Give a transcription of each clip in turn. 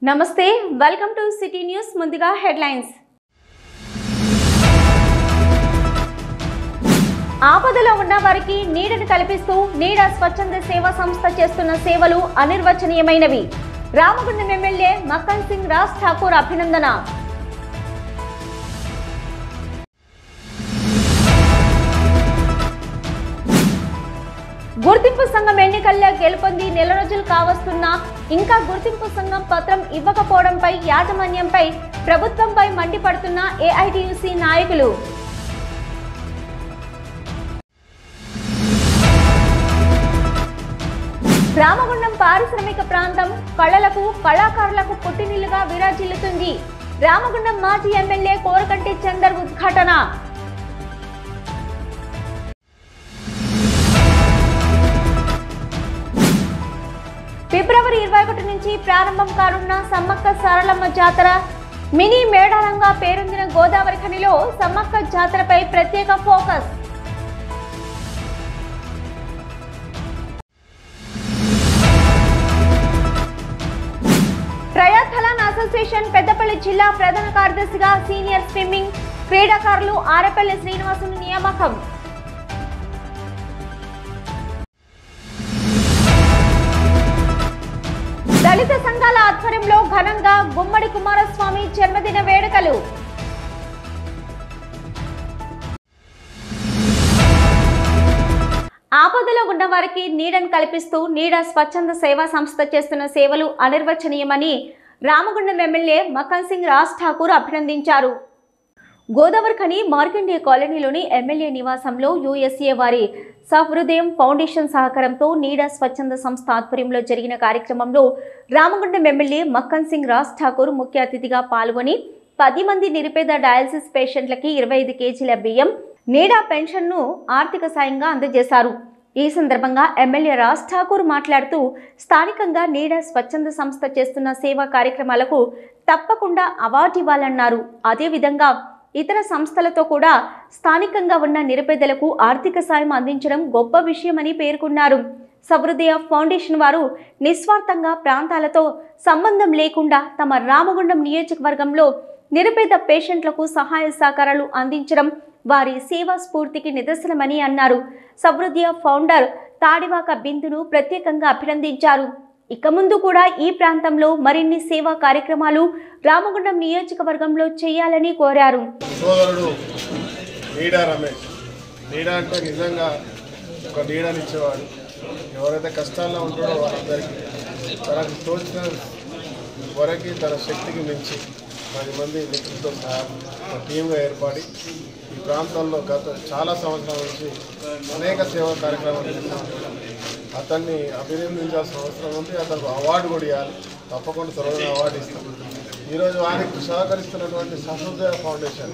నమస్తే welcome to city news ముందుగా headlines ఆపదలో ఉన్న వారికి నీడను కల్పిస్తూ నీడ స్వచ్ఛంద సేవా సంస్థ చేస్తున్న సేవలు అనిర్వచనీయమైనవి రామగుండం ఎమ్మెల్యే మక్కన్ సింగ్ రాజ్ ఠాకూర్ అభినందన గుర్తింపు సంఘం ఎన్నికల్లో గెలుపొంది నెల రోజులు కావస్తున్నా ఇంకా గుర్తింపు సంఘం పత్రం ఇవ్వకపోవడంపై యాజమాన్యంపై ప్రభుత్వంపై మండిపడుతున్న ఏఐటియుసి నాయకులు రామగుండం పారిశ్రామిక ప్రాంతం కళలకు కళాకారులకు పుట్టినిల్లుగా విరాజిల్లుతుంది రామగుండం మాజీ ఎమ్మెల్యే కోరకంటి చందర్ ఉద్ఘాటన ఫిబ్రవరి 21 నుంచి ప్రారంభం కానున్న సమ్మక్క సారలమ్మ జాతర మినీ మేడారంగా పేరొందిన గోదావరి ఖనిలో సమ్మక్క జాతరపై ప్రత్యేక ఫోకస్ ట్రయాథలాన్ అసోసియేషన్ పెద్దపల్లి జిల్లా ప్రధాన కార్యదర్శిగా సీనియర్ స్విమ్మింగ్ క్రీడాకారులు ఆరేపల్లి శ్రీనివాసులు నియామకం దళిత సంఘాల ఆధ్వర్యంలో ఘనంగా గుమ్మడి కుమారస్వామి జన్మదిన వేడుకలు ఆపదలో ఉన్న వారికి నీడను కల్పిస్తూ నీడ స్వచ్ఛంద సేవా సంస్థ చేస్తున్న సేవలు అనిర్వచనీయమని రామగుండం ఎమ్మెల్యే మక్కన్ సింగ్ రాజ్ ఠాకూర్ అభినందించారు. గోదావరి ఖని మార్కండేయ కాలనీలోని ఎమ్మెల్యే నివాసంలో యుఎస్ఏ వారి సహృదయం ఫౌండేషన్ సహకారంతో నీడ స్వచ్ఛంద సంస్థ ఆధ్వర్యంలో జరిగిన కార్యక్రమంలో రామగుండం ఎమ్మెల్యే మక్కన్ సింగ్ రాజ్ ఠాకూర్ ముఖ్య అతిథిగా పాల్గొని 10 మంది నిరుపేద డయాలసిస్ పేషెంట్లకి 25 కేజీల బియ్యం నీడ పెన్షన్ను ఆర్థిక సాయంగా అందజేశారు. ఈ సందర్భంగా ఎమ్మెల్యే రాజ్ ఠాకూర్ మాట్లాడుతూ స్థానికంగా నీడ స్వచ్ఛంద సంస్థ చేస్తున్న సేవా కార్యక్రమాలకు తప్పకుండా అవార్డు ఇవ్వాలన్నారు. అదేవిధంగా ఇతర సంస్థలతో కూడా స్థానికంగా ఉన్న నిరుపేదలకు ఆర్థిక సాయం అందించడం గొప్ప విషయమని పేర్కొన్నారు. సహృదయ ఫౌండేషన్ వారు నిస్వార్థంగా ప్రాంతాలతో సంబంధం లేకుండా తమ రామగుండం నియోజకవర్గంలో నిరుపేద పేషెంట్లకు సహాయ సహకారాలు అందించడం వారి సేవా స్ఫూర్తికి నిదర్శనమని అన్నారు. సహృదయ ఫౌండర్ తాడివాక బిందును ప్రత్యేకంగా అభినందించారు. ఇక ముందు కూడా ఈ ప్రాంతంలో మరిన్ని సేవా కార్యక్రమాలు రామగుండం నియోజకవర్గంలో చేయాలని కోరారు. సోదరుడు నీడా రమేష్ నీడా అంటే నిజంగా ఒక నీడనిచ్చేవాడు. ఎవరైతే కష్టాల్లో ఉంటాడో వాళ్ళందరికీ తనకు తోచిన వరకు తన శక్తికి మించి 10 మంది మిత్రులతో సహా ఒక టీంగా ఏర్పడి ఈ ప్రాంతంలో గత చాలా సంవత్సరాల నుంచి అనేక సేవా కార్యక్రమాలు చేస్తున్నాడు. అతన్ని అభినందించాల్సిన అవసరం ఉంది. అతనికి అవార్డు కూడా ఇవ్వాలి. తప్పకుండా త్వరగా అవార్డు ఇస్తాం. ఈరోజు వారికి సహకరిస్తున్నటువంటి సహృదయ ఫౌండేషన్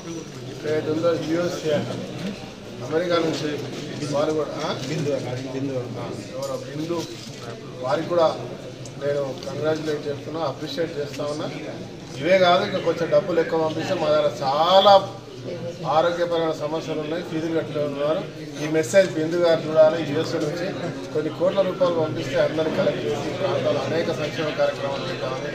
ఏదైతే ఉందో యుఎస్ఏ అమెరికా నుంచి వారు కూడా ఎవరో బిందు వారికి కూడా నేను కంగ్రాచులేట్ చేస్తున్నా, అప్రిషియేట్ చేస్తా ఉన్నా. ఇవే కాదు, ఇంకా కొంచెం డబ్బులు ఎక్కువ పంపిస్తే మా దగ్గర చాలా ఆరోగ్యపరమైన సమస్యలు ఉన్నాయి, ఫీజులు కట్టలేన్నారు. ఈ మెసేజ్ బిందు గారు చూడాలి. యుఎస్ఏ నుంచి కొన్ని కోట్ల రూపాయలు పంపిస్తే అందరినీ కలెక్ట్ చేసి ప్రాంతాల్లో అనేక సంక్షేమ కార్యక్రమాలు చేద్దామని.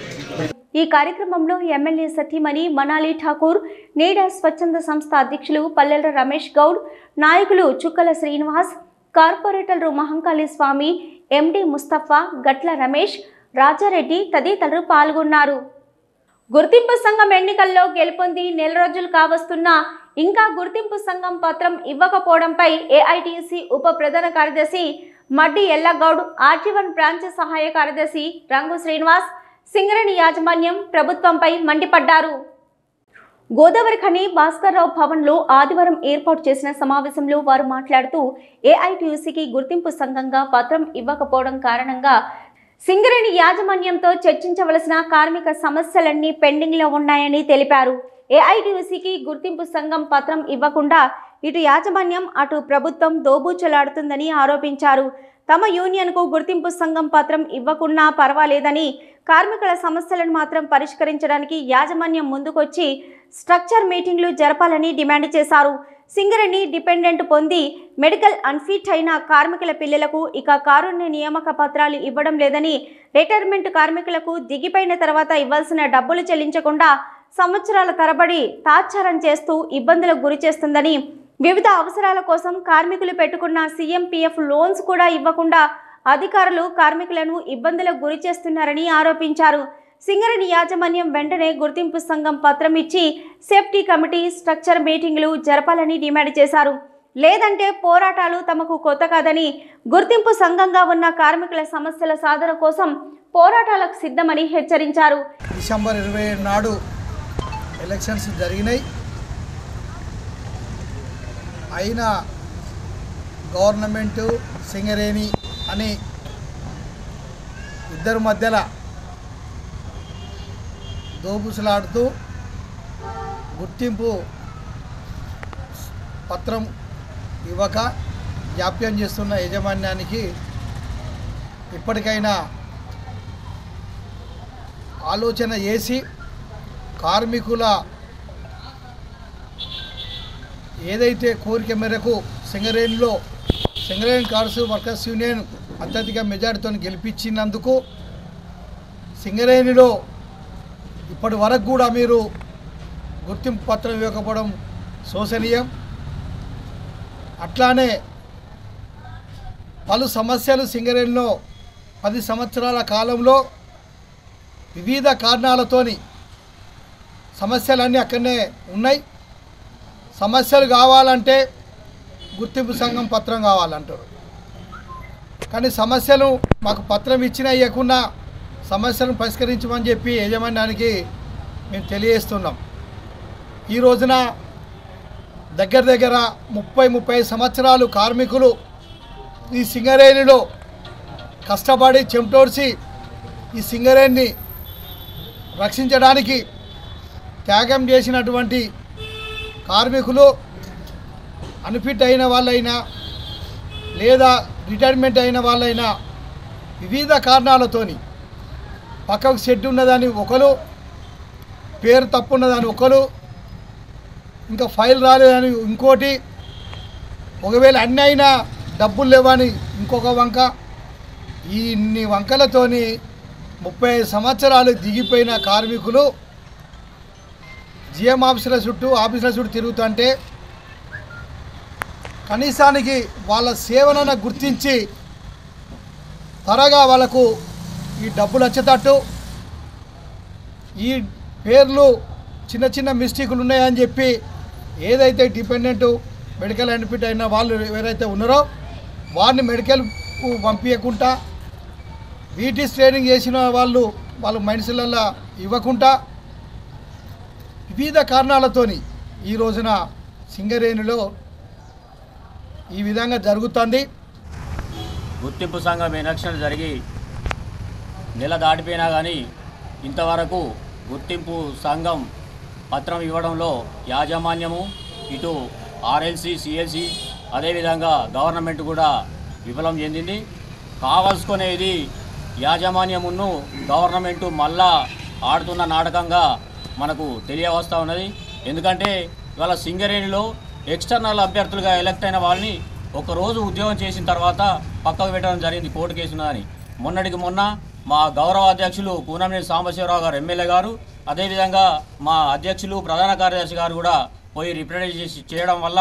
ఈ కార్యక్రమంలో ఎమ్మెల్యే సతీమణి మనాలి ఠాకూర్, నీడ స్వచ్ఛంద సంస్థ అధ్యక్షులు పల్లెల రమేష్ గౌడ్, నాయకులు చుక్కల శ్రీనివాస్, కార్పొరేటర్లు మహంకాళి స్వామి, ఎండి ముస్తఫా, గట్ల రమేష్, రాజారెడ్డి తదితరులు పాల్గొన్నారు. గుర్తింపు సంఘం ఎన్నికల్లో గెలుపొంది నెల రోజులు కావస్తున్నా ఇంకా గుర్తింపు సంఘం పత్రం ఇవ్వకపోవడంపై ఏఐటియుసి ఉప ప్రధాన కార్యదర్శి మడ్డి ఎల్లగౌడ్, ఆర్జీవన్ బ్రాంచ్ సహాయ కార్యదర్శి రంగు శ్రీనివాస్, సింగరేణి యాజమాన్యం ప్రభుత్వంపై మండిపడ్డారు. గోదావరి ఖని భాస్కర్రావు భవన్లో ఆదివారం ఏర్పాటు చేసిన సమావేశంలో వారు మాట్లాడుతూ ఏఐటియుసికి గుర్తింపు సంఘంగా పత్రం ఇవ్వకపోవడం కారణంగా సింగరేణి యాజమాన్యంతో చర్చించవలసిన కార్మిక సమస్యలన్నీ పెండింగ్లో ఉన్నాయని తెలిపారు. ఏఐటియుసికి గుర్తింపు సంఘం పత్రం ఇవ్వకుండా ఇటు యాజమాన్యం అటు ప్రభుత్వం దోబూచలాడుతుందని ఆరోపించారు. తమ యూనియన్కు గుర్తింపు సంఘం పత్రం ఇవ్వకున్నా పర్వాలేదని, కార్మికుల సమస్యలను మాత్రం పరిష్కరించడానికి యాజమాన్యం ముందుకొచ్చి స్ట్రక్చర్ మీటింగ్లు జరపాలని డిమాండ్ చేశారు. సింగరేణి డిపెండెంట్ పొంది మెడికల్ అన్ఫిట్ అయిన కార్మికుల పిల్లలకు ఇక కారుణ్య నియామక పత్రాలు ఇవ్వడం లేదని, రిటైర్మెంట్ కార్మికులకు దిగిపోయిన తర్వాత ఇవ్వాల్సిన డబ్బులు చెల్లించకుండా సంవత్సరాల తరబడి తాత్సారం చేస్తూ ఇబ్బందులకు గురి చేస్తుందని, వివిధ అవసరాల కోసం కార్మికులు పెట్టుకున్న సీఎంపీఎఫ్ లోన్స్ కూడా ఇవ్వకుండా అధికారులు కార్మికులను ఇబ్బందులకు గురి చేస్తున్నారని ఆరోపించారు. సింగరేణి యాజమాన్యం వెంటనే గుర్తింపు సంఘం పత్రం ఇచ్చి సేఫ్టీ కమిటీ స్ట్రక్చర్ మీటింగులు జరపాలని డిమాండ్ చేశారు. లేదంటే పోరాటాలు తమకు కొత్త కాదని, గుర్తింపు సంఘంగా ఉన్న కార్మికుల సమస్యల సాధన కోసం పోరాటాలకు సిద్ధమని హెచ్చరించారు. డిసెంబర్ 27 నాడు ఎలక్షన్స్ జరిగినాయి. అయినా గవర్నమెంటు సింగరేణి అని ఇద్దరు మధ్యలో దోబుసులాడుతూ గుర్తింపు పత్రం ఇవ్వక జాప్యం చేస్తున్న యాజమాన్యానికి ఇప్పటికైనా ఆలోచన చేసి కార్మికుల ఏదైతే కోరిక మేరకు సింగరేణి కార్స్ వర్కర్స్ యూనియన్ అత్యధిక మెజార్టీతో గెలిపించినందుకు సింగరేణిలో ఇప్పటి వరకు కూడా మీరు గుర్తింపు పత్రం ఇవ్వకపోవడం శోచనీయం. అట్లానే పలు సమస్యలు సింగరేణిలో 10 సంవత్సరాల కాలంలో వివిధ కారణాలతోని సమస్యలన్నీ అక్కడనే ఉన్నాయి. సమస్యలు కావాలంటే గుర్తింపు సంఘం పత్రం కావాలంటారు. కానీ సమస్యలు మాకు పత్రం ఇచ్చినా ఇవ్వకుండా సమస్యలను పరిష్కరించమని చెప్పి యాజమాన్యానికి మేము తెలియజేస్తున్నాం. ఈ రోజున దగ్గర 30-35 సంవత్సరాలు కార్మికులు ఈ సింగరేణిలో కష్టపడి చెమటోడ్చి ఈ సింగరేణిని రక్షించడానికి త్యాగం చేసినటువంటి కార్మికులు అన్ఫిట్ అయిన వాళ్ళైనా లేదా రిటైర్మెంట్ అయిన వాళ్ళైనా వివిధ కారణాలతోని పక్కకు షెడ్ ఉన్నదని ఒకరు, పేరు తప్పు ఉన్నదని ఒకరు, ఇంకా ఫైల్ రాలేదని ఇంకోటి, ఒకవేళ అన్నీ అయినా డబ్బులు లేవని ఇంకొక వంక, ఇన్ని వంకలతోని 30 సంవత్సరాలు దిగిపోయిన కార్మికులు జిఎం ఆఫీసుల చుట్టూ తిరుగుతుంటే కనీసానికి వాళ్ళ సేవలను గుర్తించి త్వరగా వాళ్ళకు ఈ డబ్బులు వచ్చేటట్టు, ఈ పేర్లు చిన్న మిస్టేకులు ఉన్నాయని చెప్పి ఏదైతే డిపెండెంట్ మెడికల్ అడ్మిట్ అయిన వాళ్ళు ఎవరైతే ఉన్నారో వారిని మెడికల్కు పంపించకుండా, వీటీస్ ట్రైనింగ్ చేసిన వాళ్ళ మైండ్స్లలో ఇవ్వకుండా వివిధ కారణాలతోని ఈ రోజున సింగరేణిలో ఈ విధంగా జరుగుతుంది. గుర్తింపు సంఘం ఎలక్షన్ జరిగి నెల దాటిపోయినా కానీ ఇంతవరకు గుర్తింపు సంఘం పత్రం ఇవ్వడంలో యాజమాన్యము, ఇటు ఆర్ఎల్సి, సిఎల్సి, అదేవిధంగా గవర్నమెంట్ కూడా విఫలం చెందింది. కావాల్సుకునేది యాజమాన్యమును గవర్నమెంటు మళ్ళా ఆడుతున్న నాటకంగా మనకు తెలియవస్తూ ఉన్నది. ఎందుకంటే ఇవాళ సింగరేణిలో ఎక్స్టర్నల్ అభ్యర్థులుగా ఎలక్ట్ అయిన వాళ్ళని ఒకరోజు ఉద్యోగం చేసిన తర్వాత పక్కకు పెట్టడం జరిగింది, కోర్టు కేసు ఉన్నదని. మొన్నటికి మొన్న మా గౌరవ అధ్యక్షులు కూనంనేని సాంబశివరావు గారు ఎమ్మెల్యే గారు, అదేవిధంగా మా అధ్యక్షులు ప్రధాన కార్యదర్శి గారు కూడా పోయి రిప్రజెంట్ చేయడం వల్ల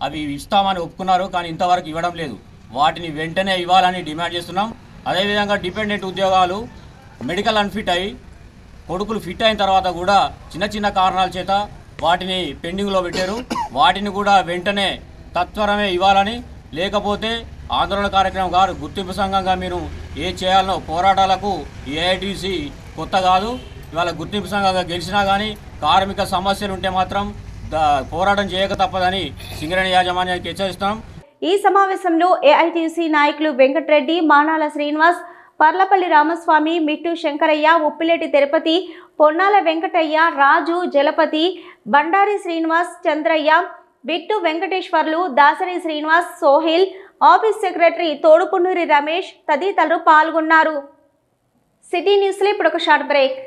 అవి ఇస్తామని ఒప్పుకున్నారు. కానీ ఇంతవరకు ఇవ్వడం లేదు. వాటిని వెంటనే ఇవ్వాలని డిమాండ్ చేస్తున్నాం. అదేవిధంగా డిపెండెంట్ ఉద్యోగాలు మెడికల్ అన్ఫిట్ అయ్యి కొడుకులు ఫిట్ అయిన తర్వాత కూడా చిన్న కారణాల చేత వాటిని పెండింగ్లో పెట్టారు. వాటిని కూడా వెంటనే తత్వరమే ఇవ్వాలని, లేకపోతే ఆందోళన కార్యక్రమం గారు గుర్తింపు సంఘంగా మీరు ఏ చేయాలనో పోరాటాలకు ఏఐటీసీ కొత్త కాదు. ఇవాళ గుర్తింపు సంఘంగా గెలిచినా కానీ కార్మిక సమస్యలు ఉంటే మాత్రం పోరాటం చేయక తప్పదని సింగరేణి యాజమాన్యానికి హెచ్చరిస్తున్నాం. ఈ సమావేశంలో ఏఐటీసీ నాయకులు వెంకటరెడ్డి, మానాల శ్రీనివాస్, పర్లపల్లి రామస్వామి, మిట్టు శంకరయ్య, ఉప్పిలేటి తిరుపతి, పొన్నాల వెంకటయ్య, రాజు, జలపతి, బండారి శ్రీనివాస్, చంద్రయ్య, బిట్టు వెంకటేశ్వర్లు, దాసరి శ్రీనివాస్, సోహిల్, ఆఫీస్ సెక్రటరీ తోడుపున్నూరి రమేష్ తదితరులు పాల్గొన్నారు. సిటీ న్యూస్లో ఇప్పుడు ఒక షార్ట్ బ్రేక్.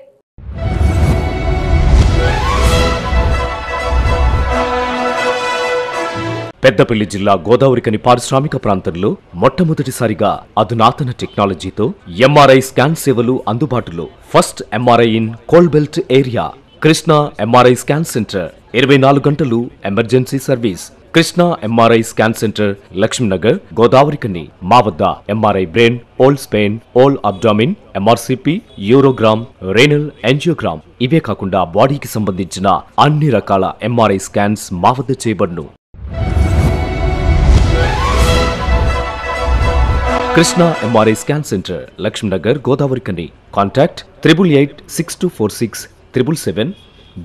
పెద్దపల్లి జిల్లా గోదావరికని పారిశ్రామిక ప్రాంతంలో మొట్టమొదటిసారిగా అధునాతన టెక్నాలజీతో ఎంఆర్ఐ స్కాన్ సేవలు అందుబాటులో. First MRI in coal belt area. Krishna MRI scan center 24 గంటలు emergency service. Krishna MRI scan centre, Lakshmi Nagar, Godavarikhani. మా వద్ద MRI brain, whole spine, whole abdomen, MRCP, urogram, renal angiogram, ఇవే కాకుండా బాడీకి సంబంధించిన అన్ని రకాల ఎంఆర్ఐ స్కాన్స్ మా వద్ద చేయబడును. Krishna MRI scan centre, Lakshmi Nagar, Godavarikhani. Contact 888646 777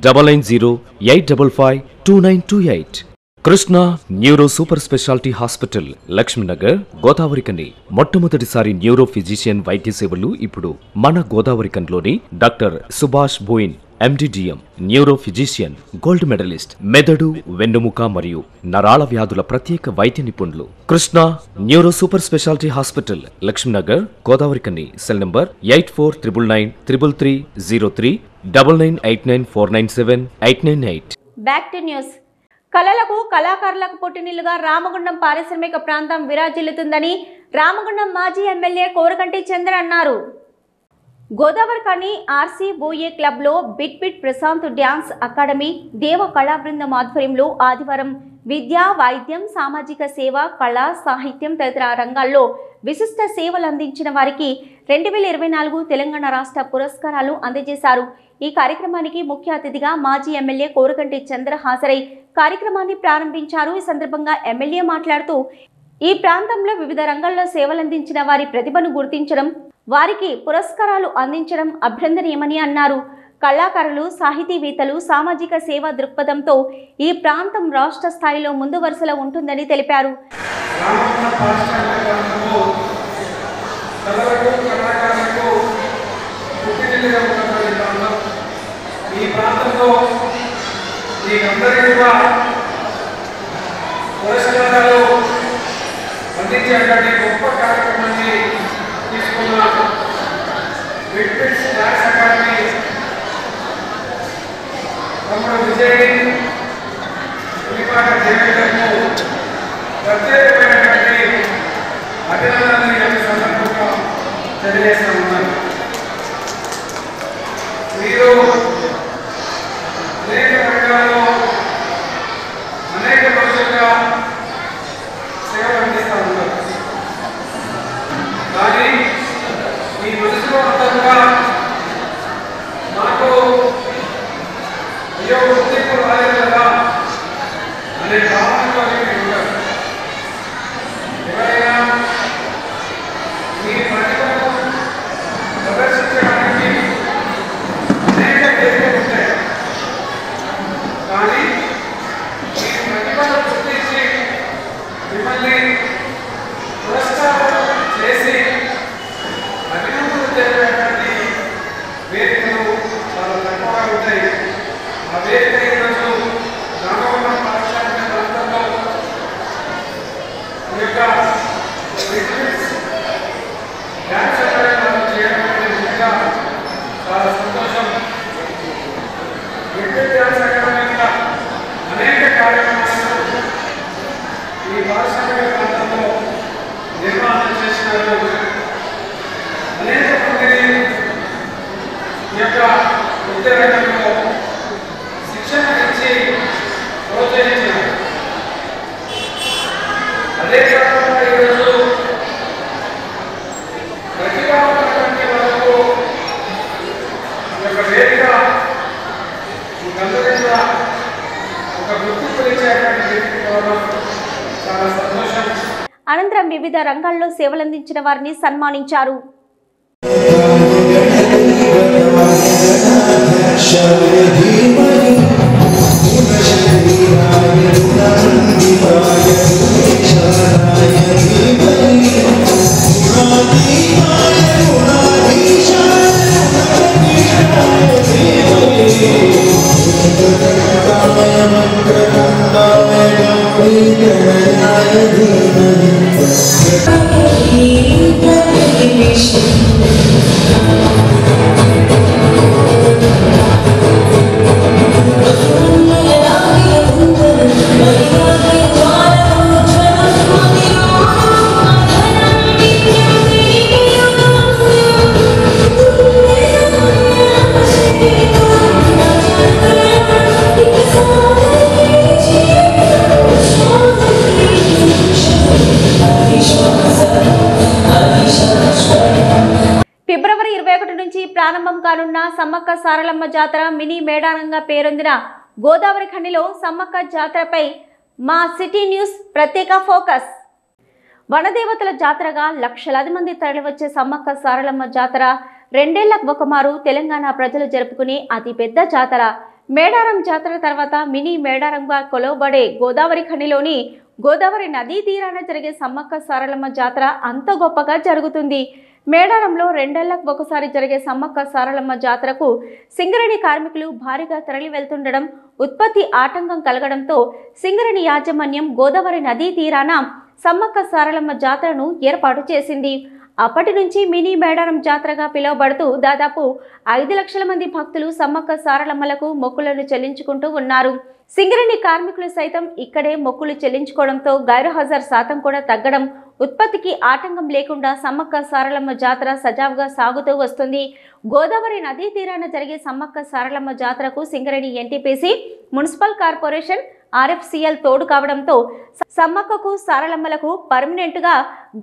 99085552928. Krishna neuro super speciality hospital, Laxminagar, Godavarikhani. మొట్టమొదటిసారి న్యూరో ఫిజిషియన్ వైద్య సేవలు ఇప్పుడు మన గోదావరికన్లోని doctor Subhash Boyin MD DM, neuro physician, gold medallist, మెదడు, వెన్నుముక మరియు నరాల వ్యాధుల ప్రత్యేక వైద్య నిపుణులు. Krishna neuro super speciality hospital, Laxminagar, Godavarikhani. Cell number 84993303 9989497898. Back to news. కళలకు, కళాకారులకు పుట్టినిల్లుగా రామగుండం పారిశ్రామిక ప్రాంతం విరాజిల్లుతుందని రామగుండం మాజీ ఎమ్మెల్యే కోరకంటి చంద్ర అన్నారు. గోదావరికని ఆర్సీ బోయే క్లబ్లో బిట్ ప్రశాంత్ డ్యాన్స్ అకాడమీ, దేవ కళా బృందం ఆధ్వర్యంలో ఆదివారం విద్య, వైద్యం, సామాజిక సేవ, కళ, సాహిత్యం తదితర రంగాల్లో విశిష్ట సేవలు అందించిన వారికి 2024 తెలంగాణ రాష్ట్ర పురస్కారాలు అందజేశారు. ఈ కార్యక్రమానికి ముఖ్య అతిథిగా మాజీ ఎమ్మెల్యే కోరకంటి చంద్ర హాజరై కార్యక్రమాన్ని ప్రారంభించారు. ఈ సందర్భంగా ఎమ్మెల్యే మాట్లాడుతూ, ఈ ప్రాంతంలో వివిధ రంగాల్లో సేవలందించిన వారి ప్రతిభను గుర్తించడం, వారికి పురస్కారాలు అందించడం అభినందనీయమని అన్నారు. కళాకారులు, సాహితీవేత్తలు సామాజిక సేవా దృక్పథంతో ఈ ప్రాంతం రాష్ట్ర స్థాయిలో ముందు వరుసలో ఉంటుందని తెలిపారు. గొప్ప కార్యక్రమాన్ని తీసుకున్న డాన్స్ అకాడమీ తమ్ముడు విజయ్ దేవేందర్కు ప్రత్యేకమైనటువంటి అభినందనలు సందర్భంగా తెలియజేస్తూ ఉన్నారు. మీరు అనేక రంగాల్లో అనేక రోజులుగా సేవలు అందిస్తూ ఉన్నారు. కానీ మీ మనసులో అంతగా మాకు అయ్యో గుర్తింపు రాలేదు కదా అనే భావనతో ఉన్నారు. ఎవరైనా మీ ప్రతిభను ప్రదర్శించడానికి అనేక వేదికలు ఉంటాయి. కానీ మీ ప్రతిభను గుర్తించి మిమ్మల్ని పురస్కారం చేసి అభినందనలు తెలిపేటువంటి వేదికలు చాలా తక్కువగా ఉంటాయి. ఆ వేదిక ఈరోజు రామగుండం పారిశ్రామిక ప్రాంతంలో ఈ యొక్క డ్యాన్స్ అకాడమీ చేయడం అనేది చాలా సంతోషం. డ్యాన్స్ అకాడమీ కూడా అనేక కార్యక్రమాలను ఈ పారిశ్రామిక ప్రాంతంలో నిర్మాణం చేసినారు. అనేక మందిని ఈ యొక్క నృత్య రంగంలో శిక్షణ ఇచ్చి ప్రోత్సహించారు. అదే కాకుండా ఈరోజు ప్రతిభావంతులైన వరకు ఈ యొక్క వేదిక అందరూ కూడా ఒక గుర్తింపు ఇచ్చేటువంటి వేదిక కావడం చాలా సంతోషం. అనంతరం వివిధ రంగాల్లో సేవలందించిన వారిని సన్మానించారు. ప్రారంభం కానున్న సమ్మక్క సారలమ్మ జాతర మినీ మేడారంగా పేరొందిన గోదావరి ఖండిలో సమ్మక్క జాతరపై మా సిటీ న్యూస్ ప్రత్యేక ఫోకస్. వనదేవతల జాతరగా లక్షలాది మంది తరలివచ్చే సమ్మక్క సారలమ్మ జాతర రెండేళ్లకు ఒకమారు తెలంగాణ ప్రజలు జరుపుకునే అతిపెద్ద జాతర. మేడారం జాతర తర్వాత మినీ మేడారంగా కొలవబడే గోదావరి ఖండిలోని గోదావరి నదీ తీరాన జరిగే సమ్మక్క సారలమ్మ జాతర అంత గొప్పగా జరుగుతుంది. మేడారంలో రెండేళ్లకు ఒకసారి జరిగే సమ్మక్క సారలమ్మ జాతరకు సింగరేణి కార్మికులు భారీగా తరలి వెళ్తుండడం, ఉత్పత్తి ఆటంకం కలగడంతో సింగరేణి యాజమాన్యం గోదావరి నదీ తీరాన సమ్మక్క సారలమ్మ జాతరను ఏర్పాటు చేసింది. అప్పటి నుంచి మినీ మేడారం జాతరగా పిలువబడుతూ దాదాపు 5 లక్షల మంది భక్తులు సమ్మక్క సారలమ్మలకు మొక్కులను చెల్లించుకుంటూ ఉన్నారు. సింగరేణి కార్మికులు సైతం ఇక్కడే మొక్కులు చెల్లించుకోవడంతో గైర్హాజరు శాతం కూడా తగ్గడం, ఉత్పత్తికి ఆటంకం లేకుండా సమ్మక్క సారలమ్మ జాతర సజావుగా సాగుతూ వస్తుంది. గోదావరి నదీ తీరాన జరిగే సమ్మక్క సారలమ్మ జాతరకు Singareni NTPC, municipal corporation, RFCL తోడు కావడంతో సమ్మక్కకు సారలమ్మలకు పర్మనెంట్గా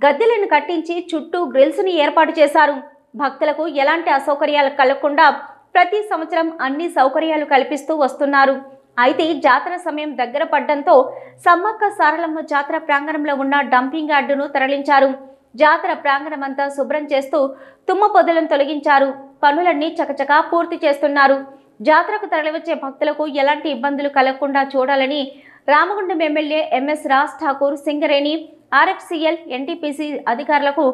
గద్దెలను కట్టించి చుట్టూ గ్రిల్స్ని ఏర్పాటు చేశారు. భక్తులకు ఎలాంటి అసౌకర్యాలు కలగకుండా ప్రతి సంవత్సరం అన్ని సౌకర్యాలు కల్పిస్తూ వస్తున్నారు. అయితే జాతర సమయం దగ్గర పడ్డంతో సమ్మక్క సారలమ్మ జాతర ప్రాంగణంలో ఉన్న డంపింగ్ యార్డును తరలించారు. జాతర ప్రాంగణమంతా శుభ్రం చేస్తూ తుమ్మ పొదలను తొలగించారు. పనులన్నీ చకచకా పూర్తి చేస్తున్నారు. జాతరకు తరలివచ్చే భక్తులకు ఎలాంటి ఇబ్బందులు కలగకుండా చూడాలని Ramagundam MLA MS Raj Thakur Singareni, RFCL, NTPC అధికారులకు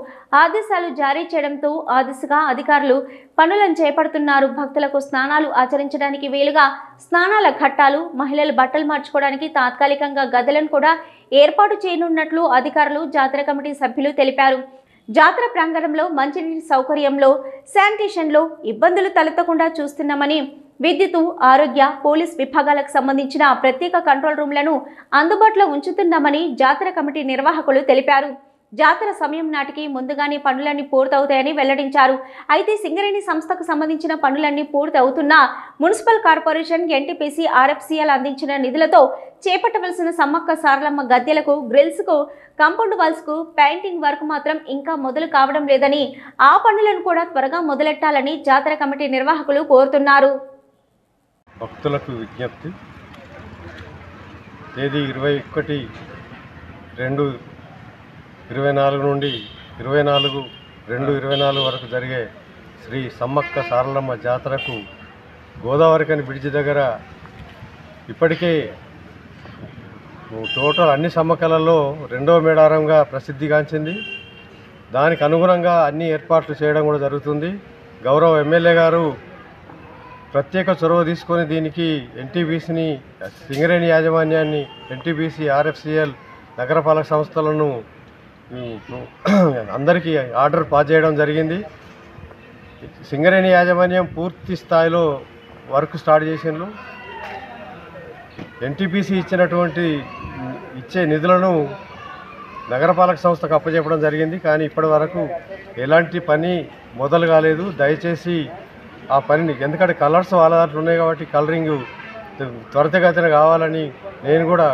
ఆదేశాలు జారీ చేయడంతో ఆ దిశగా అధికారులు పనులను చేపడుతున్నారు. భక్తులకు స్నానాలు ఆచరించడానికి వీలుగా స్నానాల ఘట్టాలు, మహిళలు బట్టలు మార్చుకోవడానికి తాత్కాలికంగా గదులను కూడా ఏర్పాటు చేయనున్నట్లు అధికారులు, జాతర కమిటీ సభ్యులు తెలిపారు. జాతర ప్రాంగణంలో మంచినీటి సౌకర్యంలో, శానిటేషన్లో ఇబ్బందులు తలెత్తకుండా చూస్తున్నామని, విద్యుత్, ఆరోగ్య, పోలీస్ విభాగాలకు సంబంధించిన ప్రత్యేక కంట్రోల్ రూమ్లను అందుబాటులో ఉంచుతున్నామని జాతర కమిటీ నిర్వాహకులు తెలిపారు. జాతర సమయం నాటికి ముందుగానే పనులన్నీ పూర్తవుతాయని వెల్లడించారు. అయితే సింగరేణి సంస్థకు సంబంధించిన పనులన్నీ పూర్తవుతున్నా మున్సిపల్ కార్పొరేషన్, ఎన్టీపీసీ, ఆర్ఎఫ్సిఎల్ అందించిన నిధులతో చేపట్టవలసిన సమ్మక్క సారలమ్మ గద్దెలకు, గ్రిల్స్కు, కాంపౌండ్ వాల్స్కు పెయింటింగ్ వర్క్ మాత్రం ఇంకా మొదలు కావడం లేదని, ఆ పనులను కూడా త్వరగా మొదలెట్టాలని జాతర కమిటీ నిర్వాహకులు కోరుతున్నారు. భక్తులకు విజ్ఞప్తి, తేదీ 21/2/24 నుండి 24/2/24 వరకు జరిగే శ్రీ సమ్మక్క సారలమ్మ జాతరకు గోదావరికని బ్రిడ్జి దగ్గర ఇప్పటికే టోటల్ అన్ని సమ్మక్కలలో 2వ మేడారంగా ప్రసిద్ధిగాంచింది. దానికి అనుగుణంగా అన్ని ఏర్పాట్లు చేయడం కూడా జరుగుతుంది. గౌరవ ఎమ్మెల్యే గారు ప్రత్యేక చొరవ తీసుకొని దీనికి ఎన్టీపీసీని, సింగరేణి యాజమాన్యాన్ని, ఎన్టీపీసీ, ఆర్ఎఫ్సిఎల్, నగరపాలక సంస్థలను అందరికీ ఆర్డర్ పాస్ చేయడం జరిగింది. సింగరేణి యాజమాన్యం పూర్తి స్థాయిలో వర్క్ స్టార్ట్ చేసిండ్రు. ఎన్టీపీసీ ఇచ్చే నిధులను నగరపాలక సంస్థకు అప్పచెప్పడం జరిగింది. కానీ ఇప్పటి వరకు ఎలాంటి పని మొదలు కాలేదు. దయచేసి ఆ పనిని, ఎందుకంటే కలర్స్ వాళ్ళ దాంట్లో ఉన్నాయి కాబట్టి కలరింగ్ త్వరితగతిన కావాలని నేను కూడా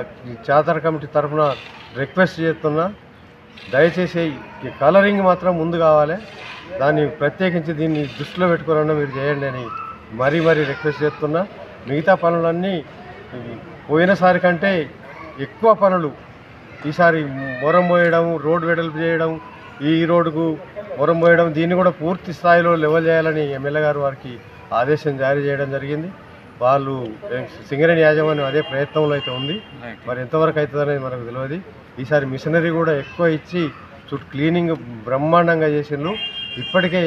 జాతర కమిటీ తరఫున రిక్వెస్ట్ చేస్తున్నా. దయచేసి ఈ కలరింగ్ మాత్రం ముందు కావాలి. దాన్ని ప్రత్యేకించి దీన్ని దృష్టిలో పెట్టుకోవాలన్నా మీరు చేయండి అని మరీ రిక్వెస్ట్ చేస్తున్నా. మిగతా పనులన్నీ పోయినసారి కంటే ఎక్కువ పనులు ఈసారి మొరం పోయడం, రోడ్డు వెడల్పు చేయడం, ఈ రోడ్డుకు మొరం పోయడం, దీన్ని కూడా పూర్తి స్థాయిలో లెవెల్ చేయాలని ఎమ్మెల్యే గారు వారికి ఆదేశం జారీ చేయడం జరిగింది. వాళ్ళు సింగరేణి యాజమాన్యం అదే ప్రయత్నంలో అయితే ఉంది. మరి ఎంతవరకు అవుతుంది అనేది మనకు తెలియదు. ఈసారి మిషనరీ కూడా ఎక్కువ ఇచ్చి చుట్టూ క్లీనింగ్ బ్రహ్మాండంగా చేసిండ్రు. ఇప్పటికే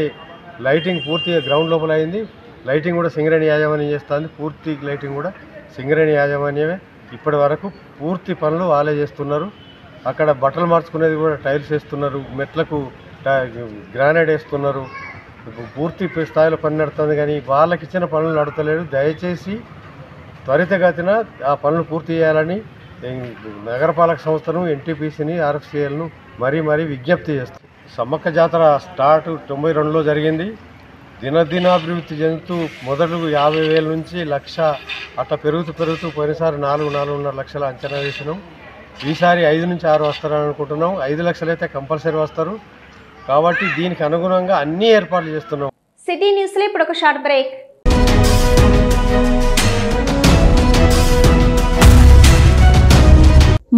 లైటింగ్ పూర్తిగా గ్రౌండ్ లోపల అయింది. లైటింగ్ కూడా సింగరేణి యాజమాన్యం చేస్తుంది. పూర్తి లైటింగ్ కూడా సింగరేణి యాజమాన్యమే. ఇప్పటి వరకు పూర్తి పనులు వాళ్ళే చేస్తున్నారు. అక్కడ బట్టలు మార్చుకునేది కూడా టైల్స్ వేస్తున్నారు, మెట్లకు గ్రానైట్ వేస్తున్నారు. పూర్తి స్థాయిలో పని నడుతుంది. కానీ వాళ్ళకి ఇచ్చిన పనులు నడతలేడు. దయచేసి త్వరితగతిన ఆ పనులు పూర్తి చేయాలని నగరపాలక సంస్థను, ఎన్టీపీసీని, ఆర్ఎఫ్సిఎల్ను మరీ విజ్ఞప్తి చేస్తుంది. సమ్మక్క జాతర స్టార్ట్ 92లో జరిగింది. దినదినాభివృద్ధి చెందుతూ మొదలు 50,000 నుంచి 1,00,000 అట్లా పెరుగుతూ పోయినసారి 4-4.5 లక్షల అంచనా వేసినాం. ఈసారి 5 నుంచి 6 వస్తారని అనుకుంటున్నాం. 5 లక్షలు అయితే కంపల్సరీ వస్తారు. కాబట్టి దీనికి అనుగుణంగా అన్ని ఏర్పాట్లు చేస్తున్నాం. సిటీ న్యూస్లో ఇప్పుడు ఒక షార్ట్ బ్రేక్.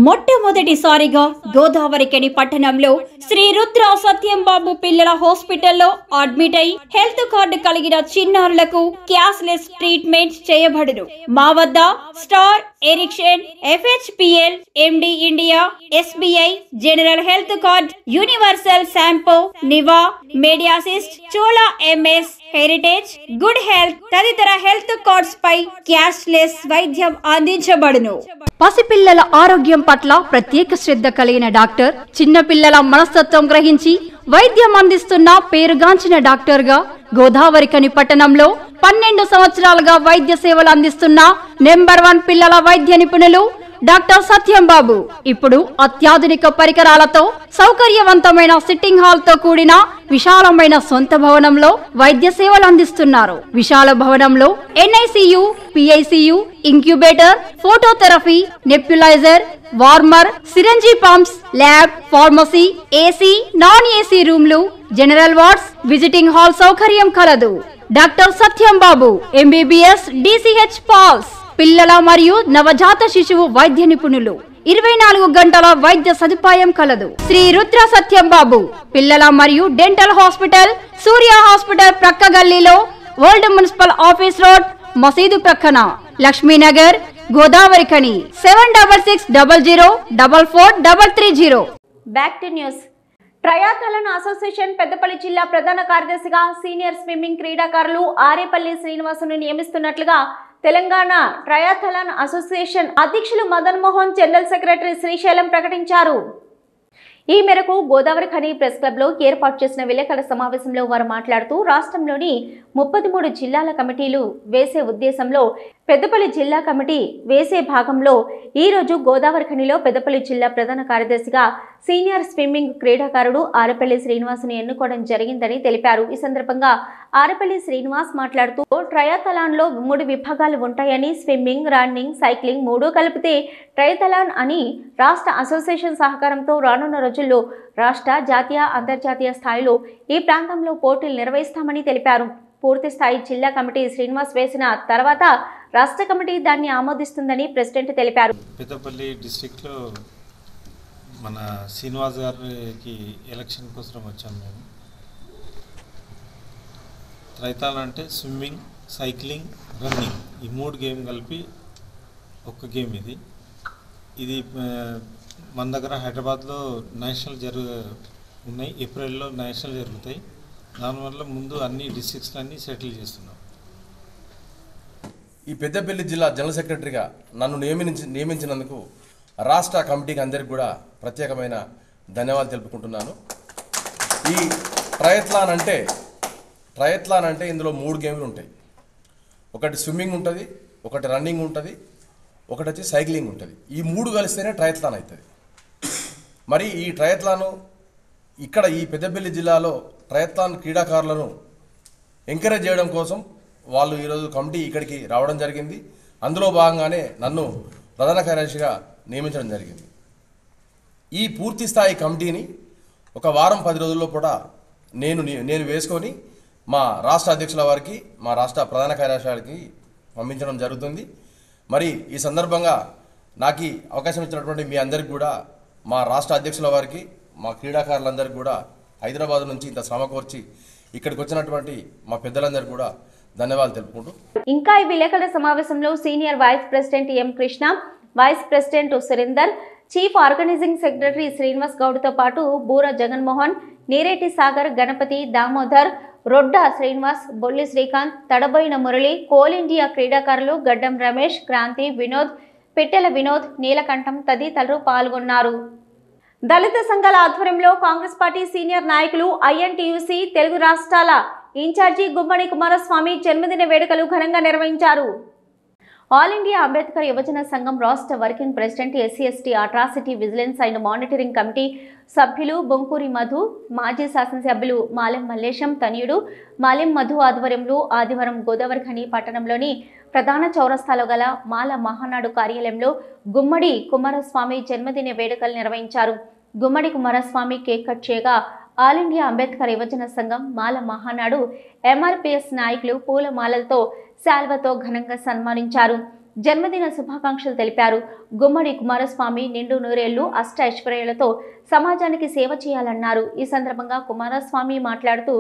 మొట్టమొదటిసారిగా గోదావరికని పట్టణంలో శ్రీ రుద్ర సత్యంబాబు పిల్లల హాస్పిటల్లో అడ్మిట్ అయి హెల్త్ కార్డు కలిగిన చిన్నారులకు క్యాష్లెస్ ట్రీట్మెంట్ చేయబడును. మా వద్ద Star, Ericson, FHPL, MD India, SBI, general health card, universal Sompo, Niva, Medi Assist, Chola MS, Heritage, good health తదితర హెల్త్ కార్డ్స్ పై క్యాష్లెస్ వైద్యం అందించబడును. పసిపిల్లల ఆరోగ్యం పట్ల ప్రత్యేక శ్రద్ధ కలిగిన డాక్టర్, చిన్నపిల్లల మనస్తత్వం గ్రహించి వైద్యం అందిస్తున్న పేరుగాంచిన డాక్టర్ గా గోదావరికని పట్టణంలో 12 సంవత్సరాలుగా వైద్య సేవలు అందిస్తున్న నెంబర్ 1 పిల్లల వైద్య నిపుణులు డాక్టర్ సత్యంబాబు ఇప్పుడు అత్యాధునిక పరికరాలతో సౌకర్యవంతమైన సిట్టింగ్ హాల్ తో కూడిన విశాలమైన సొంత భవనంలో వైద్య సేవలు అందిస్తున్నారు. విశాల భవనంలో NICU, PICU, incubator, phototherapy, nebulizer, warmer, syringe pumps, lab, pharmacy, AC, non AC రూమ్లు, జనరల్ వార్డ్స్, విజిటింగ్ హాల్ సౌకర్యం కలదు. Doctor Satyambabu MBBS, DCH PALS, పిల్లల మరియు నవజాత శిశువు వైద్య నిపుణులు, 24 గంటల వైద్య సదుపాయం కలదు. శ్రీ రుద్ర సత్యంబాబు పిల్లల మరియు డెంటల్ హాస్పిటల్, సూర్య హాస్పిటల్ ప్రక్క గల్లీలో, ఓల్డ్ మున్సిపల్ ఆఫీస్ రోడ్, మసీదు ప్రక్కన, Lakshminagar, Godavarikhani. 7600004430. Back to news. Triathlon association Peddapalli జిల్లా ప్రధాన కార్యదర్శిగా సీనియర్ స్విమ్మింగ్ క్రీడాకారులు ఆరేపల్లి శ్రీనివాసును నియమిస్తున్నట్లుగా తెలంగాణ ట్రయాథలాన్ అసోసియేషన్ అధ్యక్షులు మదన్ మోహన్, జనరల్ సెక్రటరీ శ్రీశైలం ప్రకటించారు. ఈ మేరకు గోదావరిఖని ప్రెస్ క్లబ్ లో ఏర్పాటు చేసిన విలేకరుల సమావేశంలో వారు మాట్లాడుతూ రాష్ట్రంలోని 33 జిల్లాల కమిటీలు వేసే ఉద్దేశంలో పెద్దపల్లి జిల్లా కమిటీ వేసే భాగంలో ఈ రోజు గోదావరిఖనిలో పెద్దపల్లి జిల్లా ప్రధాన కార్యదర్శిగా సీనియర్ స్విమ్మింగ్ క్రీడాకారుడు ఆరేపల్లి శ్రీనివాసును ఎన్నుకోవడం జరిగిందని తెలిపారు. ఈ సందర్భంగా ఆరేపల్లి శ్రీనివాస్ మాట్లాడుతూ ట్రయాథలాన్ లో 3 విభాగాలు ఉంటాయని, స్విమ్మింగ్, రన్నింగ్, సైక్లింగ్ 3 కలిపితే ట్రయాథలాన్ అని రాష్ట్ర అసోసియేషన్ సహకారంతో రానున్న రోజుల్లో రాష్ట్ర, జాతీయ, అంతర్జాతీయ స్థాయిలో ఈ ప్రాంతంలో పోటీలు నిర్వహిస్తామని తెలిపారు. పూర్తి స్థాయి జిల్లా కమిటీ శ్రీనివాస్ వేసిన తర్వాత రాష్ట్ర కమిటీ దాన్ని ఆమోదిస్తుందని ప్రెసిడెంట్ తెలిపారు. పెద్దపల్లి డిస్ట్రిక్ట్లో మన శ్రీనివాస్ గారికి ఎలక్షన్ కోసం వచ్చాము మేము. ట్రయాథలాన్ అంటే స్విమ్మింగ్, సైక్లింగ్, రన్నింగ్ ఈ 3 గేమ్ కలిపి ఒక గేమ్ ఇది. ఇది మన దగ్గర హైదరాబాద్లో నేషనల్ ఉన్నాయి. ఏప్రిల్లో నేషనల్ జరుగుతాయి. దానివల్ల ముందు అన్ని డిస్ట్రిక్ట్స్లన్నీ సెటిల్ చేస్తున్నాం. ఈ పెద్దపల్లి జిల్లా జనరల్ సెక్రటరీగా నన్ను నియమించినందుకు రాష్ట్ర కమిటీకి అందరికీ కూడా ప్రత్యేకమైన ధన్యవాదాలు తెలుపుకుంటున్నాను. ఈ ట్రయాథలాన్ అంటే ఇందులో 3 గేమ్లు ఉంటాయి. ఒకటి స్విమ్మింగ్ ఉంటుంది, ఒకటి రన్నింగ్ ఉంటుంది, ఒకటి వచ్చి సైక్లింగ్ ఉంటుంది. ఈ 3 కలిస్తేనే ట్రయాథలాన్ అవుతుంది. మరి ఈ ట్రయాథలాను ఇక్కడ ఈ పెద్దపల్లి జిల్లాలో ట్రయాథలాన్ క్రీడాకారులను ఎంకరేజ్ చేయడం కోసం వాళ్ళు ఈరోజు కమిటీ ఇక్కడికి రావడం జరిగింది. అందులో భాగంగానే నన్ను ప్రధాన కార్యదర్శిగా నియమించడం జరిగింది. ఈ పూర్తి స్థాయి కమిటీని ఒక వారం 10 రోజుల్లో కూడా నేను వేసుకొని మా రాష్ట్ర అధ్యక్షుల వారికి, మా రాష్ట్ర ప్రధాన కార్యదర్శికి పంపించడం జరుగుతుంది. మరి ఈ సందర్భంగా నాకు అవకాశం ఇచ్చినటువంటి మీ అందరికీ కూడా, మా రాష్ట్ర అధ్యక్షుల వారికి, మా క్రీడాకారులందరికీ కూడా, హైదరాబాద్ నుంచి ఇంత శ్రమ కోర్చి ఇక్కడికి వచ్చినటువంటి మా పెద్దలందరికీ కూడా ధన్యవాదాలు తెలుపుకుంటూ ఇంకా ఈ విలేకరుల సమావేశంలో senior vice president M Krishna, vice president Surender, chief organising secretary Srinivas గౌడ్తో పాటు బూర జగన్మోహన్, నీరేటి సాగర్, గణపతి, దామోదర్, రొడ్డా శ్రీనివాస్, బొల్లి శ్రీకాంత్, తడబోయిన మురళి, కోల్ ఇండియా క్రీడాకారులు గడ్డం రమేష్, క్రాంతి, వినోద్, పిట్టెల వినోద్, నీలకంఠం తదితరులు పాల్గొన్నారు. దళిత సంఘాల ఆధ్వర్యంలో కాంగ్రెస్ పార్టీ సీనియర్ నాయకులు INTUC తెలుగు రాష్ట్రాల ఇన్ఛార్జి గుమ్మడి కుమారస్వామి జన్మదిన వేడుకలు ఘనంగా నిర్వహించారు. ఆల్ ఇండియా అంబేద్కర్ యువజన సంఘం రాష్ట్ర working president, SC/ST atrocity vigilance and monitoring committee సభ్యులు బొంకూరి మధు, మాజీ శాసనసభ్యులు మాలెం మల్లేశం తనయుడు మాలెం మధు ఆధ్వర్యంలో ఆదివారం గోదావరిఖని పట్టణంలోని ప్రధాన చౌరస్తాలో గల మాల మహానాడు కార్యాలయంలో గుమ్మడి కుమారస్వామి జన్మదిన వేడుకలు నిర్వహించారు. గుమ్మడి కుమారస్వామి కేక్ కట్ చేయగా ఆల్ ఇండియా అంబేద్కర్ యువజన సంఘం మాల మహానాడు ఎంఆర్పీఎస్ నాయకులు పూలమాలలతో శాల్వతో ఘనంగా సన్మానించారు. జన్మదిన శుభాకాంక్షలు తెలిపారు. గుమ్మడి కుమారస్వామి నిండు నూరేళ్లు అష్ట ఐశ్వర్యాలతో సమాజానికి సేవ చేయాలన్నారు. ఈ సందర్భంగా కుమారస్వామి మాట్లాడుతూ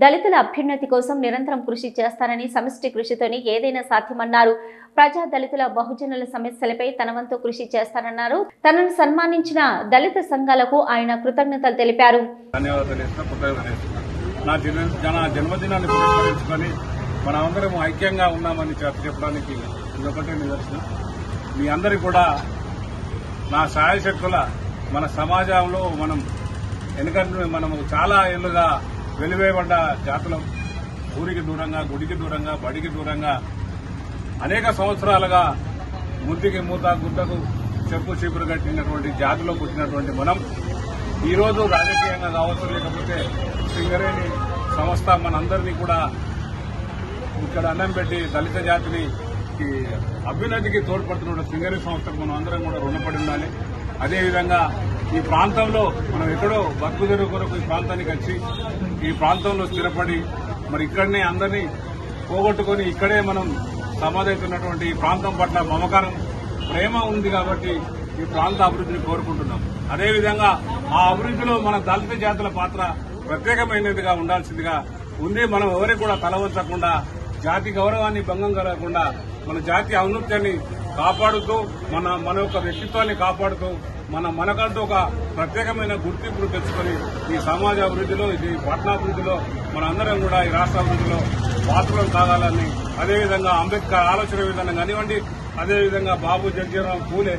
దళితుల అభ్యున్నతి కోసం నిరంతరం కృషి చేస్తారని, సమిష్టి కృషితోనే ఏదైనా సాధ్యమన్నారు. ప్రజా దళితుల బహుజనుల సమస్యలపై తన వంతు కృషి చేస్తారన్నారు. తనను సన్మానించిన దళిత సంఘాలకు ఆయన కృతజ్ఞతలు తెలిపారు. జన్మదినాన్ని పురస్కరించుకొని మనమందరం ఐక్యంగా ఉన్నామని చెప్పడానికి ఇదొకటే నిదర్శనం. మీ అందరికీ కూడా నా సాయశక్తుల మన సమాజంలో ఎందుకంటే మనము చాలా ఏళ్లుగా వెలివేయబడ్డ జాతులం. ఊరికి దూరంగా, గుడికి దూరంగా, బడికి దూరంగా అనేక సంవత్సరాలుగా ముద్దికి మూత గుద్దకు చెప్పు చీపురు కట్టినటువంటి జాతిలో పుట్టినటువంటి మనం ఈరోజు రాజకీయంగా కావచ్చు, లేకపోతే సింగరేణి సంస్థ మనందరినీ కూడా ఇక్కడ అన్నం పెట్టి దళిత జాతిని అభ్యున్నతికి తోడ్పడుతున్న సింగరేణి సంస్థకు మనం అందరం కూడా రుణపడి ఉండాలి. అదేవిధంగా ఈ ప్రాంతంలో మనం ఎక్కడో బతుకుదెరువు కొరకు ఈ ప్రాంతానికి వచ్చి ఈ ప్రాంతంలో స్థిరపడి మరి ఇక్కడనే అందరినీ పోగొట్టుకుని ఇక్కడే మనం సమాధవుతున్నటువంటి ఈ ప్రాంతం పట్ల మమకారం, ప్రేమ ఉంది కాబట్టి ఈ ప్రాంత అభివృద్ధిని కోరుకుంటున్నాం. అదేవిధంగా ఆ అభివృద్ధిలో మన దళిత జాతుల పాత్ర ప్రత్యేకమైనదిగా ఉండాల్సిందిగా ఉంది. మనం ఎవరికి కూడా తలవంచకుండా, జాతి గౌరవాన్ని భంగం కలగకుండా, మన జాతి ఔన్నత్యాన్ని కాపాడుతూ, మన యొక్క వ్యక్తిత్వాన్ని కాపాడుతూ, మనకంటూ ఒక ప్రత్యేకమైన గుర్తింపును తెచ్చుకొని ఈ సమాజ అభివృద్ధిలో, ఈ పట్టణాభివృద్ధిలో మనందరం కూడా ఈ రాష్ట్ర అభివృద్ధిలో పాత్రలు కాగాలని, అదేవిధంగా అంబేద్కర్ ఆలోచన విధానం కానివ్వండి, అదేవిధంగా బాబు జగ్జీవన్ పూలే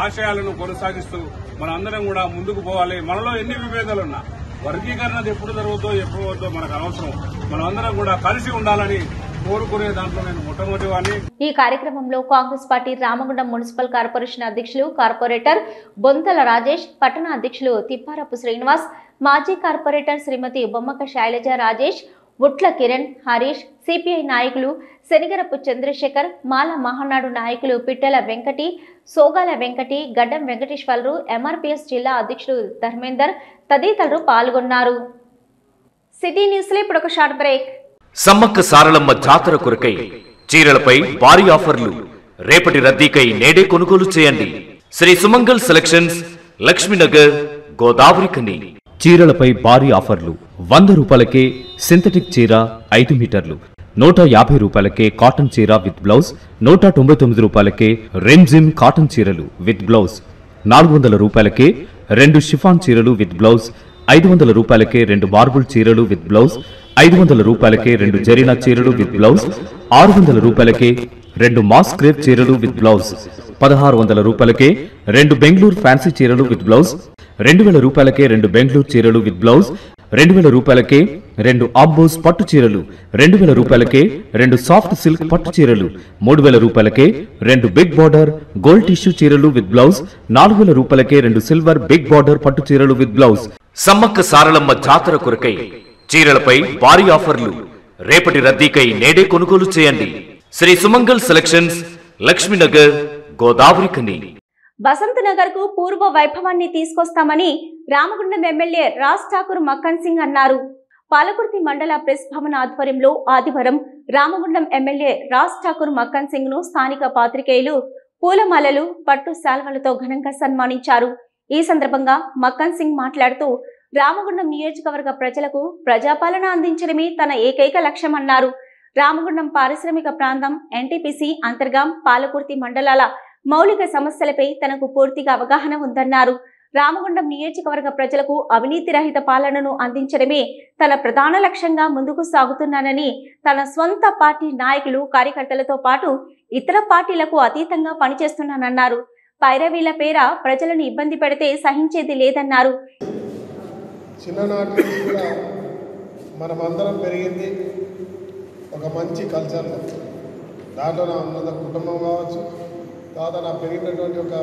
ఆశయాలను కొనసాగిస్తూ మనందరం కూడా ముందుకు పోవాలి. మనలో ఎన్ని విభేదాలున్నా వర్గీకరణ ఎప్పుడు జరుగుతుందో ఎప్పుడు వద్దో మనకు అనవసరం. మనమందరం కూడా కలిసి ఉండాలని కోరుకునే దాంట్లో నేను మొట్టమొదటి వాడిని. ఈ కార్యక్రమంలో Congress party Ramagundam municipal corporation అధ్యక్షులు కార్పొరేటర్ బొంతల రాజేష్, పట్టణ అధ్యక్షులు తిప్పారపు శ్రీనివాస్, మాజీ కార్పొరేటర్ శ్రీమతి బొమ్మక శైలజ రాజేష్, ఉట్ల కిరణ్, హరీష్, సిపిఐ నాయకులు శనిగరపు చంద్రశేఖర్, మాల మహానాడు నాయకులు పిట్టెల వెంకటి, సోగాల వెంకటి, గడ్డం వెంకటేశ్వరరావు, ఎంఆర్పీఎస్ జిల్లా అధ్యక్షుడు ధర్మేందర్ తదితరులు పాల్గొన్నారు. సిటీ న్యూస్ లో ఇప్పుడు ఒక షార్ట్ బ్రేక్. సమ్మక్క సారలమ్మ జాతర కొరకై చీరలపై భారీ ఆఫర్లు. రేపటి రద్దీకై నేడే కొనుగోలు చేయండి. శ్రీ సుమంగల్ సెలక్షన్స్, లక్ష్మీనగర్, గోదావరి కని. చీరలపై భారీ ఆఫర్లు. 100 రూపాయలకే సింథటిక్ చీర 5 మీటర్లు, 150 రూపాయలకే కాటన్ చీర విత్ బ్లౌజ్, 199 రూపాయలకే రెమ్జిమ్ కాటన్ చీరలు విత్ బ్లౌజ్, 400 రూపాయలకే 2 షిఫాన్ చీరలు విత్ బ్లౌజ్, 500 రూపాయలకే 2 మార్బుల్ చీరలు విత్ బ్లౌజ్, 500 రూపాయలకే 2 జరీనా చీరలు విత్ బ్లౌజ్, 600 రూపాయలకే 2 మాస్ క్రేప్ చీరలు విత్ బ్లౌజ్, 1600 రూపాయలకే 2 బెంగళూరు ఫ్యాన్సీ చీరలు విత్ బ్లౌజ్, 2000 రూపాయలకే 2 బెంగళూరు చీరలు విత్ బ్లౌజ్, 2000 రూపాయలకే 2 అంబోస్ పట్టు చీరలు, 2000 రూపాయలకే 2 సాఫ్ట్ సిల్క్ పట్టు చీరలు, 3000 రూపాయలకే 2 బిగ్ బార్డర్ గోల్డ్ టిష్యూ చీరలు విత్ బ్లౌజ్, 4000 రూపాయలకే 2 సిల్వర్ బిగ్ బార్డర్ పట్టు చీరలు విత్ బ్లౌజ్. సమ్మక్క సారలమ్మ జాతర కొరకై చీరలపై భారీ ఆఫర్లు. రేపటి రద్దీకై నేడే కొనుగోలు చేయండి. శ్రీ సుమంగల్ సెలక్షన్స్, లక్ష్మీనగర్, గోదావరి కని. బసంత్ నగర్ కు పూర్వ వైభవాన్ని తీసుకొస్తామని రామగుండం ఎమ్మెల్యే రాజ్ ఠాకూర్ మక్కన్ సింగ్ అన్నారు. పాలకుర్తి మండల ప్రెస్ భవన్ ఆధ్వర్యంలో ఆదివారం రామగుండం ఎమ్మెల్యే రాజ్ ఠాకూర్ మక్కన్ సింగ్ ను స్థానిక పాత్రికేయులు పూలమాలలు, పట్టు శాల్వలతో ఘనంగా సన్మానించారు. ఈ సందర్భంగా మక్కన్ సింగ్ మాట్లాడుతూ రామగుండం నియోజకవర్గ ప్రజలకు ప్రజాపాలన అందించడమే తన ఏకైక లక్ష్యమన్నారు. రామగుండం పారిశ్రామిక ప్రాంతం, ఎన్టీపీసీ అంతర్గాం, పాలకుర్తి మండలాల మౌలిక సమస్యలపై తనకు పూర్తిగా అవగాహన ఉందన్నారు. రామగుండం నియోజకవర్గ ప్రజలకు అవినీతి రహిత పాలనను అందించడమే తన ప్రధాన లక్ష్యంగా ముందుకు సాగుతున్నానని, తన స్వంత పార్టీ నాయకులు, కార్యకర్తలతో పాటు ఇతర పార్టీలకు అతీతంగా పనిచేస్తున్నానన్నారు. పైరవీల పేర ప్రజలను ఇబ్బంది పెడితే సహించేది లేదన్నారు. చిన్ననాటి నుంచి కూడా మనమందరం పెరిగింది ఒక మంచి కల్చర్లో. దాంట్లో నా ఉన్నత కుటుంబం కావచ్చు, తర్వాత నా పెరిగినటువంటి ఒక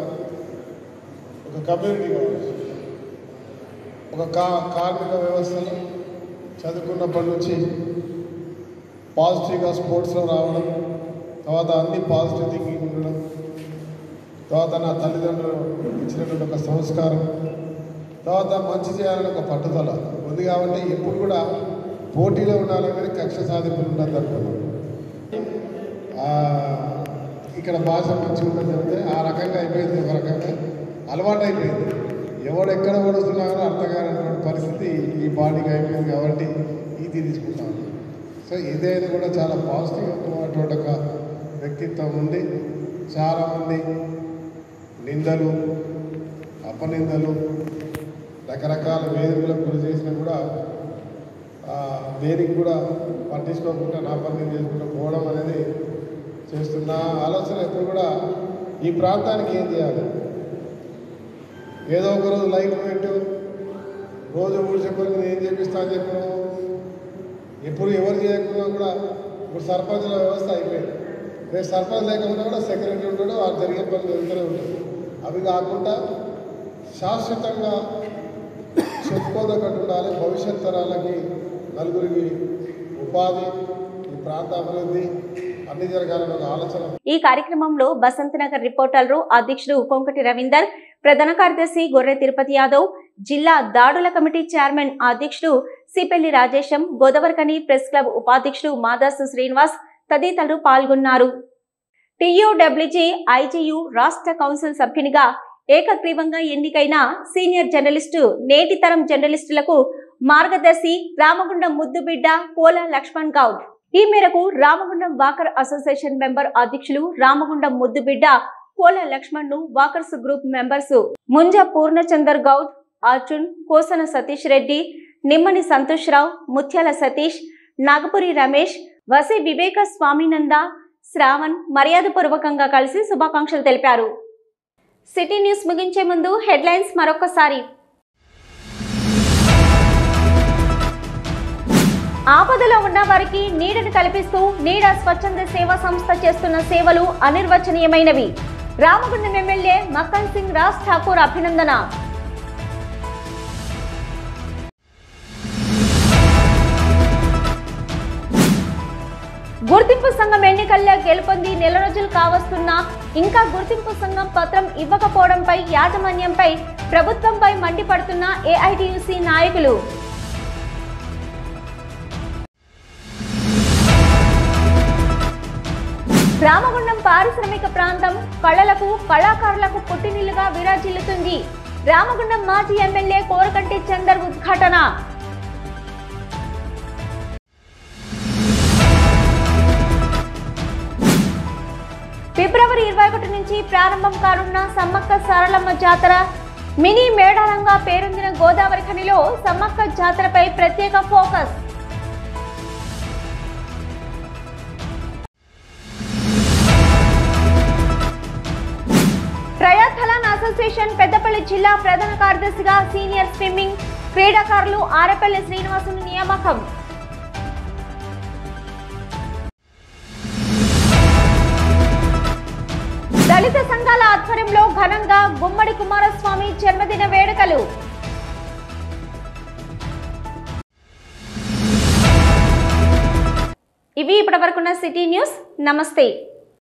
కమ్యూనిటీ కావచ్చు, ఒక కార్మిక వ్యవస్థలో చదువుకున్నప్పటి నుంచి పాజిటివ్గా స్పోర్ట్స్లో రావడం, తర్వాత అన్ని పాజిటివ్ థింకింగ్ ఉండడం, తర్వాత నా తల్లిదండ్రులు ఇచ్చినటువంటి ఒక సంస్కారం, తర్వాత మంచి చేయాలని ఒక పట్టుదల ఉంది కాబట్టి ఎప్పుడు కూడా పోటీలో ఉండాలి కానీ కక్ష సాధింపులు ఉండదు అనుకున్నాం. ఇక్కడ భాష మంచిగా ఉందని చెప్తే ఆ రకంగా అయిపోయింది, ఒక రకంగా అలవాటు అయిపోయింది. ఎవడు ఎక్కడ ఓడుస్తున్నారో అర్థం కానటువంటి పరిస్థితి ఈ బాడీకి అయిపోయింది కాబట్టి ఇది తీసుకుంటాం. సో ఇదైనా కూడా చాలా పాజిటివ్ ఉన్నటువంటి ఒక వ్యక్తిత్వం ఉంది. చాలామంది నిందలు అపనిందలు రకరకాల వేదికలకు గురి చేసినా కూడా దేనికి కూడా పట్టించుకోకుండా నా పని నేను చేసుకుంటూ పోవడం అనేది చేస్తున్న ఆలోచన ఎప్పుడు కూడా ఈ ప్రాంతానికి ఏం చేయాలి, ఏదో ఒక రోజు లైట్ పెట్టు రోజు ఊడ్చే పని నేను ఏం చేపిస్తా అని చెప్పడం, ఎప్పుడు ఎవరు చేయకుండా కూడా ఇప్పుడు సర్పంచ్ల వ్యవస్థ అయిపోయింది. రేపు సర్పంచ్ లేకుండా కూడా సెక్రటరీ ఉంటాడు, వాళ్ళు జరిగే పనులు జరుగుతూనే ఉంటుంది. అవి కాకుండా శాశ్వతంగా చెప్పుకోదగ్గట్టు ఉండాలి. భవిష్యత్ తరాలకి నలుగురికి ఉపాధి, ఈ ప్రాంత అభివృద్ధి అన్ని జరగాలని ఒక ఆలోచన. ఈ కార్యక్రమంలో బసంత్ నగర్ రిపోర్టర్లు అధ్యక్షుడు కొంకటి రవీందర్, ప్రధాన కార్యదర్శి గొర్రె తిరుపతి యాదవ్, జిల్లా దాడుల కమిటీ చైర్మన్ అధ్యక్షుడు సిపెల్లి రాజేశం, గోదావరికని ప్రెస్ క్లబ్ ఉపాధ్యక్షుడు మాదాసు శ్రీనివాస్ తదితరులు పాల్గొన్నారు. టీయూడబ్ల్యూజీ ఐజీయూ రాష్ట్ర కౌన్సిల్ సభ్యునిగా ఏకగ్రీవంగా ఎన్నికైన సీనియర్ జర్నలిస్టు, నేటి తరం జర్నలిస్టులకు మార్గదర్శి రామగుండం ముద్దుబిడ్డ కోల లక్ష్మణ్ గౌడ్. ఈ మేరకు రామగుండం వాకర్ అసోసియేషన్ మెంబర్ అధ్యక్షులు రామగుండం ముద్దుబిడ్డ కోల లక్ష్మణ్ ను walkers group members ముంజ Purnachander Goud, Arjun, Kosana Satish Reddy, నిమ్మని Santosh రావు, ముత్యాల సతీష్, నాగపురి రమేష్, వసి వివేక స్వామినంద, శ్రావణ్ మర్యాదపూర్వకంగా కలిసి శుభాకాంక్షలు తెలిపారు. సిటీ న్యూస్ ముగించే ముందు హెడ్లైన్స్ మరొకసారి. ఆపదలో ఉన్న వారికి నీడను కల్పిస్తూ నీడ స్వచ్ఛంద సేవా సంస్థ చేస్తున్న సేవలు అనిర్వచనీయమైనవి. రామగుండం ఎమ్మెల్యే మక్కన్ సింగ్ రాజ్ ఠాకూర్ అభినందన. గుర్తింపు సంఘం ఎన్నికల్లో గెలుపొంది నెల రోజులు కావస్తున్నా ఇంకా గుర్తింపు సంఘం పత్రం ఇవ్వకపోవడంపై యాజమాన్యంపై ప్రభుత్వంపై మండిపడుతున్న ఏఐటీయూసీ నాయకులు. రామగుండం పారిశ్రామిక ప్రాంతం కళలకు, కళాకారులకు పుట్టినిల్లుగా విరాజిల్లుతుంది. రామగుండం మాజీ ఎమ్మెల్యే కోరకంటి చందర్ ఉద్ఘాటన. ఫిబ్రవరి 21 నుంచి ప్రారంభం కానున్న సమ్మక్క సారలమ్మ జాతర మినీ మేడారంగా పేరొందిన గోదావరి ఖనిలో సమ్మక్క జాతరపై ప్రత్యేక ఫోకస్. ట్రయాథలాన్ అసోసియేషన్ పెద్దపల్లి జిల్లా ప్రధాన కార్యదర్శిగా సీనియర్ స్విమ్మింగ్ క్రీడాకారులు ఆరేపల్లి శ్రీనివాసుని నియామకం. దళిత సంఘాల ఆధ్వర్యంలో ఘనంగా గుమ్మడి కుమారస్వామి జన్మదిన వేడుకలు. ఇవి ఇప్పటివరకున్న సిటీ న్యూస్. నమస్తే.